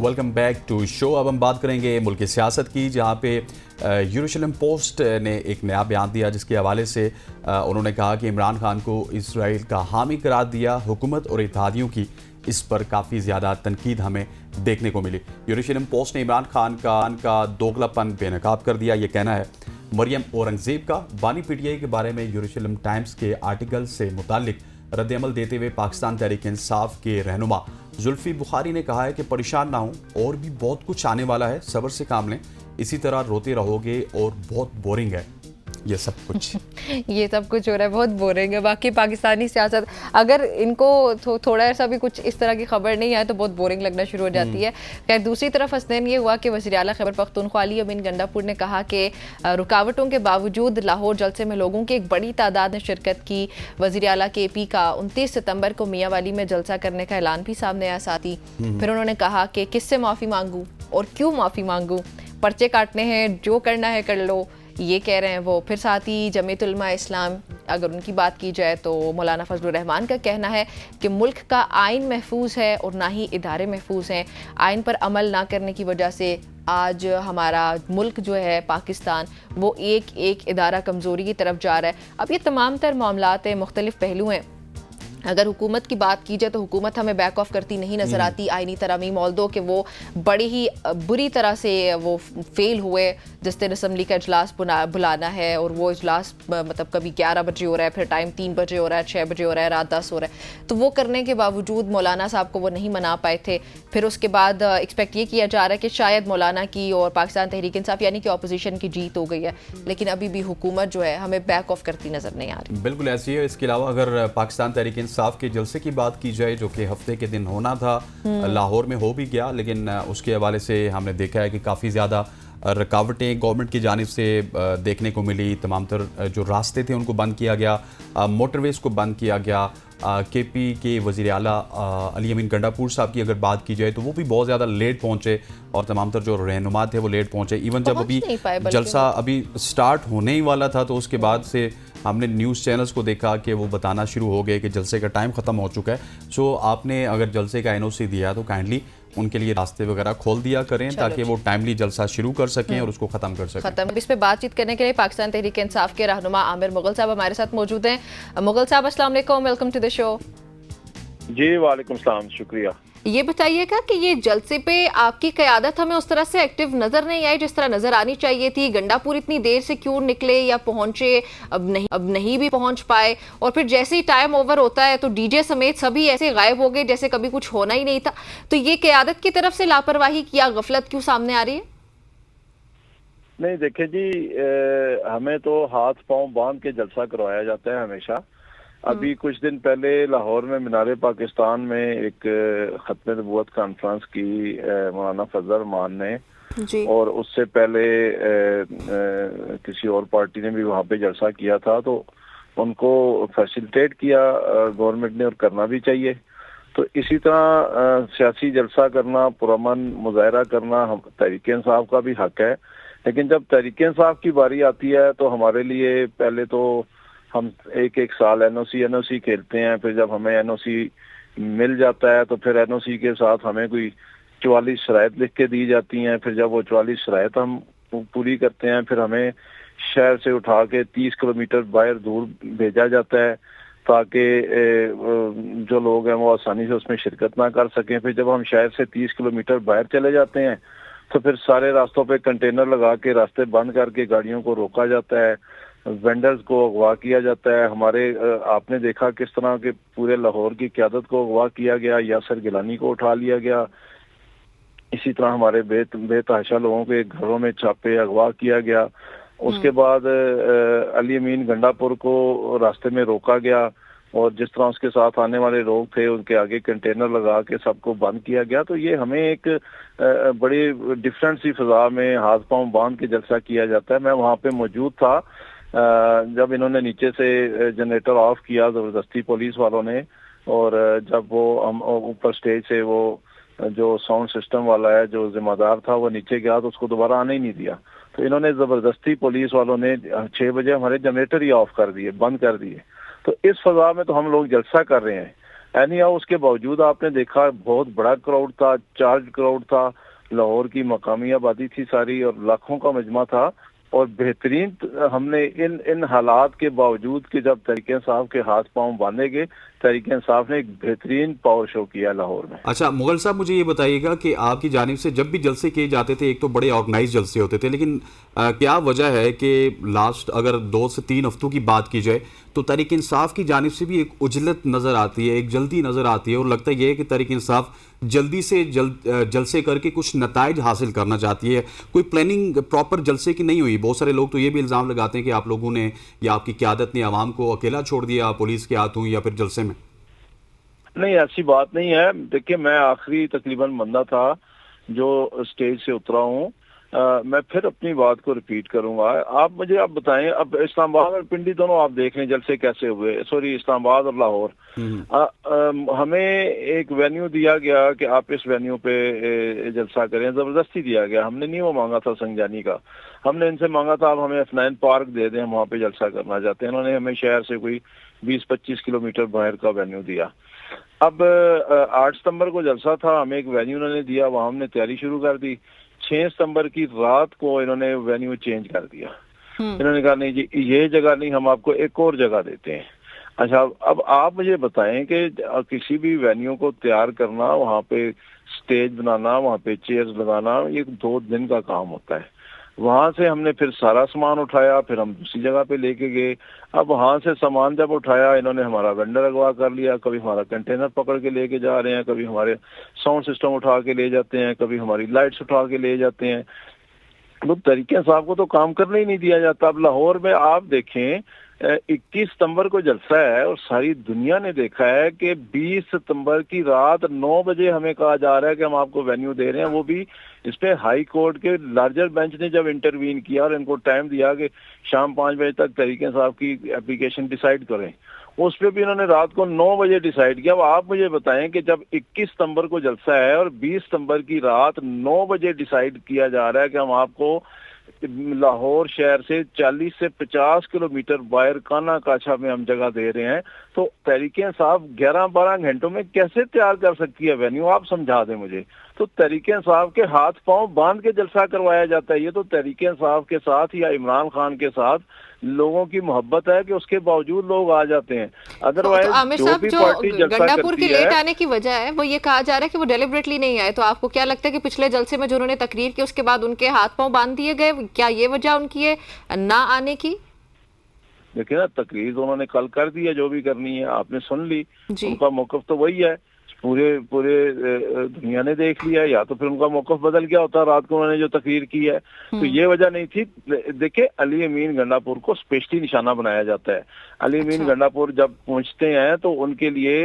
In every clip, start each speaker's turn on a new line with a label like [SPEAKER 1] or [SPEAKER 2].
[SPEAKER 1] Welcome back to show. اب ہم بات کریں گے ملک کی سیاست کی، جہاں پہ یروشلم پوسٹ نے ایک نیا بیان دیا جس کے حوالے سے انہوں نے کہا کہ عمران خان کو اسرائیل کا حامی قرار دیا۔ حکومت اور اتحادیوں کی اس پر کافی زیادہ تنقید ہمیں دیکھنے کو ملی۔ یروشلم پوسٹ نے عمران خان کا دوگلا پن بے نقاب کر دیا، یہ کہنا ہے مریم اورنگزیب کا۔ بانی پی ٹی آئی کے بارے میں یروشلم ٹائمز کے آرٹیکل سے متعلق رد عمل دیتے ہوئے پاکستان تحریک انصاف کے رہنما زلفی بخاری نے کہا ہے کہ پریشان نہ ہوں، اور بھی بہت کچھ آنے والا ہے، صبر سے کام لیں، اسی طرح روتے رہو گے اور بہت بورنگ ہے یہ سب کچھ
[SPEAKER 2] یہ سب کچھ ہو رہا ہے، بہت بورنگ ہے۔ باقی پاکستانی سیاست اگر ان کو تھوڑا سا بھی کچھ اس طرح کی خبر نہیں آئے تو بہت بورنگ لگنا شروع ہو جاتی ہے۔ خیر دوسری طرف حسنین یہ ہوا کہ وزیر اعلیٰ خیبر پختونخوا علی امین گنڈاپور نے کہا کہ رکاوٹوں کے باوجود لاہور جلسے میں لوگوں کی ایک بڑی تعداد نے شرکت کی۔ وزیر اعلیٰ کے پی کا 29 ستمبر کو میاں والی میں جلسہ کرنے کا اعلان بھی سامنے آیا ساتھی۔ پھر انہوں نے کہا کہ کس سے معافی مانگوں اور کیوں معافی مانگوں، پرچے کاٹنے ہیں، جو کرنا ہے کر لو، یہ کہہ رہے ہیں وہ۔ پھر ساتھ ہی جمعیت علماء اسلام اگر ان کی بات کی جائے تو مولانا فضل الرحمان کا کہنا ہے کہ ملک کا آئین محفوظ ہے اور نہ ہی ادارے محفوظ ہیں۔ آئین پر عمل نہ کرنے کی وجہ سے آج ہمارا ملک جو ہے پاکستان وہ ایک ایک ادارہ کمزوری کی طرف جا رہا ہے۔ اب یہ تمام تر معاملات ہیں، مختلف پہلو ہیں۔ اگر حکومت کی بات کی جائے تو حکومت ہمیں بیک آف کرتی نہیں نظر آتی آئینی ترامیم، آلدو کہ وہ بڑی ہی بری طرح سے وہ فیل ہوئے۔ جس دن اسمبلی کا اجلاس بلانا ہے اور وہ اجلاس مطلب کبھی 11 بجے ہو رہا ہے، پھر ٹائم 3 بجے ہو رہا ہے، 6 بجے ہو رہا ہے، رات 10 ہو رہا ہے، تو وہ کرنے کے باوجود مولانا صاحب کو وہ نہیں منا پائے تھے۔ پھر اس کے بعد ایکسپیکٹ یہ کیا جا رہا ہے کہ شاید مولانا کی اور پاکستان تحریک انصاف یعنی کہ اپوزیشن کی جیت ہو گئی ہے، لیکن ابھی بھی حکومت جو ہے ہمیں بیک آف کرتی نظر نہیں آ رہی۔
[SPEAKER 1] بالکل ایسی ہے۔ اس کے علاوہ اگر پاکستان تحریک انصاف کے جلسے کی بات کی جائے جو کہ ہفتے کے دن ہونا تھا، لاہور میں ہو بھی گیا، لیکن اس کے حوالے سے ہم نے دیکھا ہے کہ کافی زیادہ رکاوٹیں گورنمنٹ کی جانب سے دیکھنے کو ملی۔ تمام تر جو راستے تھے ان کو بند کیا گیا، موٹر ویز کو بند کیا گیا۔ کے پی کے وزیر اعلیٰ علی امین گنڈاپور صاحب کی اگر بات کی جائے تو وہ بھی بہت زیادہ لیٹ پہنچے، اور تمام تر جو رہنما تھے وہ لیٹ پہنچے۔ ایون جب ابھی جلسہ ابھی سٹارٹ ہونے ہی والا تھا تو اس کے بعد سے ہم نے نیوز چینلز کو دیکھا کہ وہ بتانا شروع ہو گئے کہ جلسے کا ٹائم ختم ہو چکا ہے۔ سو آپ نے اگر جلسے کا NOC دیا تو کائنڈلی ان کے لیے راستے وغیرہ کھول دیا کریں تاکہ وہ ٹائملی جلسہ شروع کر سکیں اور اس کو ختم کر سکیں۔
[SPEAKER 2] اس پہ بات چیت کرنے کے لیے پاکستان تحریک انصاف کے رہنما عامر مغل صاحب ہمارے ساتھ موجود ہیں۔ مغل صاحب السلام علیکم، ویلکم ٹو دی شو۔
[SPEAKER 3] جی وعلیکم السلام، شکریہ۔
[SPEAKER 2] یہ بتائیے گا کہ یہ جلسے پہ آپ کی قیادت ہمیں اس طرح سے ایکٹیو نظر نہیں آئی جس طرح نظر آنی چاہیے تھی؟ گنڈاپور اتنی دیر سے کیوں نکلے یا پہنچے؟ اب نہیں بھی پہنچ پائے، اور پھر جیسے ہی ٹائم اوور ہوتا ہے تو ڈی جے سمیت سبھی ایسے غائب ہو گئے جیسے کبھی کچھ ہونا ہی نہیں تھا۔ تو یہ قیادت کی طرف سے لاپرواہی یا غفلت کیوں سامنے آ رہی ہے؟
[SPEAKER 3] نہیں دیکھیں جی، ہمیں تو ہاتھ پاؤں باندھ کے جلسہ کروایا جاتا ہے ہمیشہ۔ ابھی کچھ دن پہلے لاہور میں مینار پاکستان میں ایک ختم نبوت کانفرنس کی مولانا فضل الرحمان نے، اور اس سے پہلے کسی اور پارٹی نے بھی وہاں پہ جلسہ کیا تھا، تو ان کو فیسیلیٹیٹ کیا گورنمنٹ نے، اور کرنا بھی چاہیے۔ تو اسی طرح سیاسی جلسہ کرنا، پرامن مظاہرہ کرنا تحریک انصاف کا بھی حق ہے، لیکن جب تحریک انصاف کی باری آتی ہے تو ہمارے لیے پہلے تو ہم ایک سال NOC کھیلتے ہیں، پھر جب ہمیں NOC مل جاتا ہے تو پھر NOC کے ساتھ ہمیں کوئی 44 شرائط لکھ کے دی جاتی ہیں۔ پھر جب وہ 44 شرائط ہم پوری کرتے ہیں پھر ہمیں شہر سے اٹھا کے 30 کلومیٹر باہر دور بھیجا جاتا ہے تاکہ جو لوگ ہیں وہ آسانی سے اس میں شرکت نہ کر سکیں۔ پھر جب ہم شہر سے 30 کلومیٹر باہر چلے جاتے ہیں تو پھر سارے راستوں پہ کنٹینر لگا کے راستے بند کر کے گاڑیوں کو روکا جاتا ہے، وینڈرز کو اغوا کیا جاتا ہے۔ ہمارے آپ نے دیکھا کس طرح کے پورے لاہور کی قیادت کو اغوا کیا گیا، یاسر گیلانی کو اٹھا لیا گیا، اسی طرح ہمارے بے تحاشا لوگوں کے گھروں میں چھاپے اغوا کیا گیا۔ اس کے بعد علی امین گنڈاپور کو راستے میں روکا گیا، اور جس طرح اس کے ساتھ آنے والے لوگ تھے ان کے آگے کنٹینر لگا کے سب کو بند کیا گیا۔ تو یہ ہمیں ایک بڑی ڈفرینٹ سی فضا میں ہاتھ پاؤں باندھ کے جلسہ کیا جاتا ہے۔ میں وہاں پہ موجود تھا جب انہوں نے نیچے سے جنریٹر آف کیا زبردستی پولیس والوں نے، اور جب وہ ہم اوپر سٹیج سے وہ جو ساؤنڈ سسٹم والا ہے جو ذمہ دار تھا وہ نیچے گیا تو اس کو دوبارہ آنے ہی نہیں دیا، تو انہوں نے زبردستی پولیس والوں نے 6 بجے ہمارے جنریٹر ہی آف کر دیے، بند کر دیے۔ تو اس فضا میں تو ہم لوگ جلسہ کر رہے ہیں، اینی ہاؤ اس کے باوجود آپ نے دیکھا بہت بڑا کراؤڈ تھا، چارج کراؤڈ تھا، لاہور کی مقامی آبادی تھی ساری اور لاکھوں کا مجمع تھا، اور بہترین ہم نے ان حالات کے باوجود کہ جب تحریک انصاف کے ہاتھ پاؤں باندھے گئے، تحریک انصاف نے ایک بہترین پاور شو کیا لاہور میں۔
[SPEAKER 1] اچھا مغل صاحب، مجھے یہ بتائیے گا کہ آپ کی جانب سے جب بھی جلسے کیے جاتے تھے، ایک تو بڑے آرگنائز جلسے ہوتے تھے، لیکن کیا وجہ ہے کہ لاسٹ اگر 2 سے 3 ہفتوں کی بات کی جائے تو تحریک انصاف کی جانب سے بھی ایک عجلت نظر آتی ہے، ایک جلدی نظر آتی ہے، اور لگتا یہ ہے کہ تحریک انصاف جلدی سے جلسے کر کے کچھ نتائج حاصل کرنا چاہتی ہے، کوئی پلاننگ پراپر جلسے کی نہیں ہوئی۔ بہت سارے لوگ تو یہ بھی الزام لگاتے ہیں کہ آپ لوگوں نے یا آپ کی قیادت نے عوام کو اکیلا چھوڑ دیا پولیس کے ہاتھوں یا پھر جلسے میں۔
[SPEAKER 3] نہیں، ایسی بات نہیں ہے۔ دیکھیں، میں آخری تقریباً بندہ تھا جو اسٹیج سے اترا ہوں۔ میں پھر اپنی بات کو ریپیٹ کروں گا۔ آپ مجھے اب بتائیں، اب اسلام آباد اور پنڈی دونوں آپ دیکھ لیں جلسے کیسے ہوئے، سوری اسلام آباد اور لاہور۔ ہمیں ایک وینیو دیا گیا کہ آپ اس وینیو پہ جلسہ کریں، زبردستی دیا گیا، ہم نے نہیں وہ مانگا تھا سنجانی کا، ہم نے ان سے مانگا تھا آپ ہمیں F9 پارک دے دیں، ہم وہاں پہ جلسہ کرنا چاہتے ہیں۔ انہوں نے ہمیں شہر سے کوئی 20-25 کلومیٹر باہر کا وینیو دیا۔ اب 8 ستمبر کو جلسہ تھا، ہمیں ایک وینیو انہوں نے دیا، وہاں ہم نے تیاری شروع کر دی۔ 6 ستمبر کی رات کو انہوں نے وینیو چینج کر دیا، انہوں نے کہا نہیں جی یہ جگہ نہیں، ہم آپ کو ایک اور جگہ دیتے ہیں۔ اچھا، اب آپ مجھے بتائیں کہ کسی بھی وینیو کو تیار کرنا، وہاں پہ سٹیج بنانا، وہاں پہ چیئرز لگانا، یہ 2 دن کا کام ہوتا ہے۔ وہاں سے ہم نے پھر سارا سامان اٹھایا، پھر ہم دوسری جگہ پہ لے کے گئے۔ اب وہاں سے سامان جب اٹھایا، انہوں نے ہمارا وینڈر اغوا کر لیا، کبھی ہمارا کنٹینر پکڑ کے لے کے جا رہے ہیں، کبھی ہمارے ساؤنڈ سسٹم اٹھا کے لے جاتے ہیں، کبھی ہماری لائٹس اٹھا کے لے جاتے ہیں۔ وہ طریقے صاحب کو تو کام کرنے ہی نہیں دیا جاتا۔ اب لاہور میں آپ دیکھیں 21 ستمبر کو جلسہ ہے اور ساری دنیا نے دیکھا ہے کہ 20 ستمبر کی رات 9 بجے ہمیں کہا جا رہا ہے کہ ہم آپ کو وینیو دے رہے ہیں، وہ بھی اس پہ ہائی کورٹ کے لارجر بینچ نے جب انٹروین کیا اور ان کو ٹائم دیا کہ شام 5 بجے تک طریقے صاحب کی اپلیکیشن ڈیسائیڈ کریں، اس پہ بھی انہوں نے رات کو 9 بجے ڈیسائیڈ کیا۔ اب آپ مجھے بتائیں کہ جب 21 ستمبر کو جلسہ ہے اور 20 ستمبر کی رات 9 بجے ڈیسائیڈ کیا جا رہا ہے کہ ہم آپ کو لاہور شہر سے 40 سے 50 کلومیٹر باہر کانا کاچھا میں ہم جگہ دے رہے ہیں، تو تحریک انصاف 11-12 گھنٹوں میں کیسے تیار کر سکتی ہے وینیو؟ آپ سمجھا دیں مجھے۔ تو تحریک انصاف کے ہاتھ پاؤں باندھ کے جلسہ کروایا جاتا ہے۔ یہ تو تحریک انصاف کے ساتھ یا عمران خان کے ساتھ لوگوں کی محبت ہے کہ اس کے باوجود لوگ آ جاتے ہیں۔ ادروائز
[SPEAKER 2] عامر
[SPEAKER 3] جو
[SPEAKER 2] صاحب،
[SPEAKER 3] بھی
[SPEAKER 2] جو
[SPEAKER 3] پارٹی جلسہ
[SPEAKER 2] گنڈا پور کے
[SPEAKER 3] کرتی ہے،
[SPEAKER 2] لیٹ آنے کی وجہ ہے وہ یہ کہا جا رہا ہے کہ وہ ڈیلیبریٹلی نہیں آئے، تو آپ کو کیا لگتا ہے کہ پچھلے جلسے میں جو انہوں نے تقریر کی اس کے بعد ان کے ہاتھ پاؤں باندھ دیے گئے، کیا یہ وجہ ان کی ہے نہ آنے کی؟
[SPEAKER 3] دیکھیں نا، تقریر تو انہوں نے کل کر دی ہے، جو بھی کرنی ہے آپ نے سن لی،
[SPEAKER 2] جی،
[SPEAKER 3] ان کا موقف تو وہی ہے، پورے دنیا نے دیکھ لیا، یا تو پھر ان کا موقف بدل گیا ہوتا رات کو انہوں نے جو تقریر کی ہے، تو یہ وجہ نہیں تھی۔ دیکھیں، علی امین گنڈا پور کو اسپیشلی نشانہ بنایا جاتا ہے۔ علی امین گنڈا پور جب پہنچتے ہیں تو ان کے لیے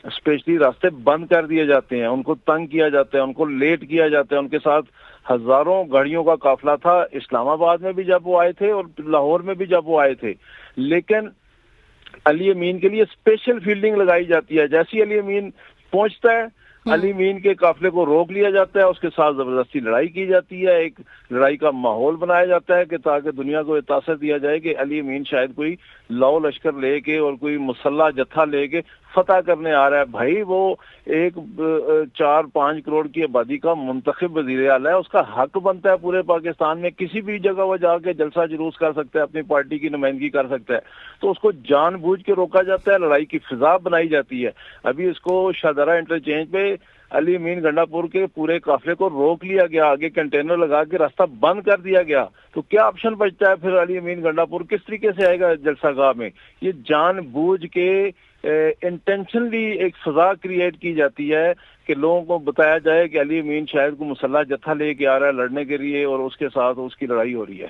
[SPEAKER 3] اسپیشلی راستے بند کر دیے جاتے ہیں، ان کو تنگ کیا جاتا ہے، ان کو لیٹ کیا جاتا ہے۔ ان کے ساتھ ہزاروں گاڑیوں کا قافلہ تھا، اسلام آباد میں بھی جب وہ آئے تھے اور لاہور میں بھی جب وہ آئے تھے، لیکن علی امین کے لیے اسپیشل فیلڈنگ لگائی جاتی ہے۔ جیسی علی امین پہنچتا ہے، علی امین کے قافلے کو روک لیا جاتا ہے، اس کے ساتھ زبردستی لڑائی کی جاتی ہے، ایک لڑائی کا ماحول بنایا جاتا ہے کہ تاکہ دنیا کو یہ تاثر دیا جائے کہ علی امین شاید کوئی لاؤ لشکر لے کے اور کوئی مسلح جتھا لے کے فتح کرنے آ رہا ہے۔ بھائی وہ ایک 4-5 کروڑ کی آبادی کا منتخب وزیر اعلیٰ ہے، اس کا حق بنتا ہے پورے پاکستان میں کسی بھی جگہ وہ جا کے جلسہ جلوس کر سکتا ہے، اپنی پارٹی کی نمائندگی کر سکتا ہے، تو اس کو جان بوجھ کے روکا جاتا ہے، لڑائی کی فضا بنائی جاتی ہے۔ ابھی اس کو شاہدرہ انٹرچینج پہ علی امین گنڈا پور کے پورے قافلے کو روک لیا گیا، آگے کنٹینر لگا کے راستہ بند کر دیا گیا، تو کیا آپشن بچتا ہے پھر؟ علی امین گنڈا پور کس طریقے سے آئے گا جلسہ گاہ میں؟ یہ جان بوجھ کے انٹینشنلی ایک فضا کریٹ کی جاتی ہے کہ لوگوں کو بتایا جائے کہ علی امین شاید کو مسلح جتھا لے کے آ رہا ہے لڑنے کے لیے اور اس کے ساتھ اس کی لڑائی ہو رہی ہے۔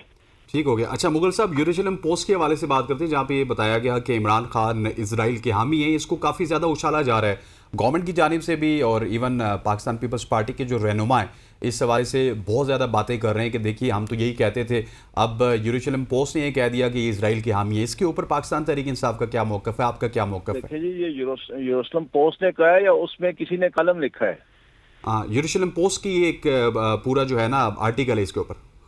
[SPEAKER 1] ٹھیک ہو گیا۔ اچھا مغل صاحب، یروشلم پوسٹ کے حوالے سے بات کرتے ہیں جہاں پہ یہ بتایا گیا کہ عمران خان اسرائیل کے حامی ہیں، اس کو کافی زیادہ اچھالا جا رہا ہے گورنمنٹ کی جانب سے بھی، اور ایون پاکستان پیپلز پارٹی کے جو رہنما ہیں اس حوالے سے بہت زیادہ باتیں کر رہے ہیں کہ دیکھیے ہم تو یہی کہتے تھے، اب یروشلم پوسٹ نے یہ کہہ دیا کہ یہ اسرائیل کے حامی ہے۔ اس کے اوپر پاکستان تحریک انصاف کا کیا موقف ہے، آپ کا کیا موقف ہے؟
[SPEAKER 3] دیکھیں جی، یہ یروشلم پوسٹ نے کہا ہے یا اس میں کسی نے کالم لکھا ہے؟
[SPEAKER 1] ہاں، یروشلم پوسٹ کی ایک پورا جو ہے نا آرٹیکل ہے اس کے اوپر،